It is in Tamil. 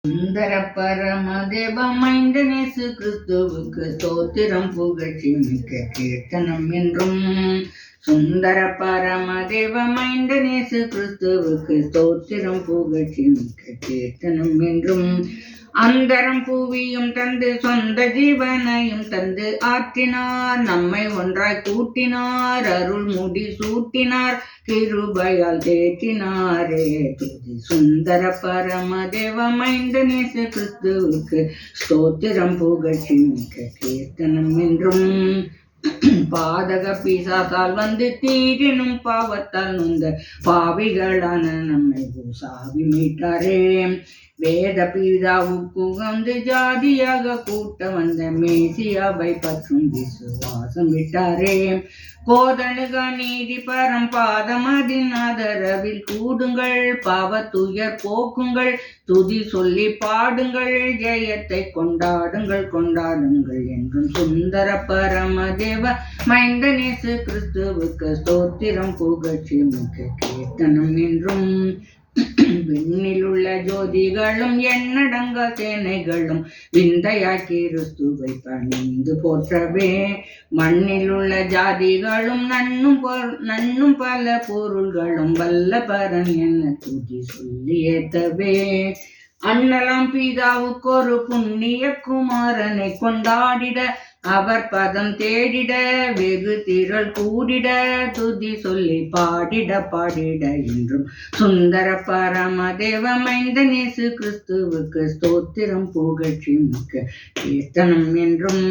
சுந்தர பரமதேவ மைந்தனேசு கிறிஸ்துவுக்கு ஸ்தோத்திரம் புகழ்ச்சி மிக்க கீர்த்தனம் என்றும். சுந்தர பரமதேவ மைந்தனேசு கிறிஸ்துவுக்கு ஸ்தோத்திரம் புகழ்ச்சி மிக்க கீர்த்தனம் என்றும். அந்தரம் பூவியும் தந்து சொந்த ஜீவனையும் தந்து ஆற்றினார், நம்மை ஒன்றாய் கூட்டினார், அருள் முடி சூட்டினார், கிருபையால் தேற்றினாரே. துதி சுந்தர பரமதேவ மைந்தனேசு கிறிஸ்துவுக்கு ஸ்தோத்திரம் புகழ்ச்சி மிக்க கீர்த்தனம் என்றும். பாதக பிசாசால் வந்து தீரினும் பாவத்தால் நொந்த பாவிகளான நம்மை பூசாவி மீட்டாரே. வேத பீதாவுக்கு வந்து ஜாதியாக கூட்ட வந்த மேசியாவை பற்றும் விசுவாசம் விட்டாரே. கோதனுக நீதி பரம் பாதமதின் ஆதரவில் கூடுங்கள், பாவத்துயர் போக்குங்கள், துதி சொல்லி பாடுங்கள், ஜெயத்தை கொண்டாடுங்கள் கொண்டாடுங்கள் என்றும். சுந்தர பரமதேவ மைந்தனேசு கிறிஸ்துவுக்கு ஸ்தோத்திரம் புகழ்ச்சி மிக்க கீர்த்தனம் என்றும். விண்ணில் உள்ள ஜோதிகளும் எண்ணடங்க சேனைகளும் விந்தையாய் கிறிஸ்துவை பணிந்து போற்றவே. மண்ணில் உள்ள ஜாதிகளும் நன்னும் பல பொருள்களும் வல்ல பரன் என துதி சொல்லி ஏத்தவே. அண்ணலாம் பிதாவுக்கு ஒரு புண்ணிய குமாரனை கொண்டாடிட, அவர் பதம் தேடிட, வெகு திரள் கூடிட, துதி சொல்லி பாடிட பாடிட என்றும். சுந்தர பரமதேவ மைந்தனேசு கிறிஸ்துவுக்கு ஸ்தோத்திரம் புகழ்ச்சி மிக்க கீர்த்தனம் என்றும்.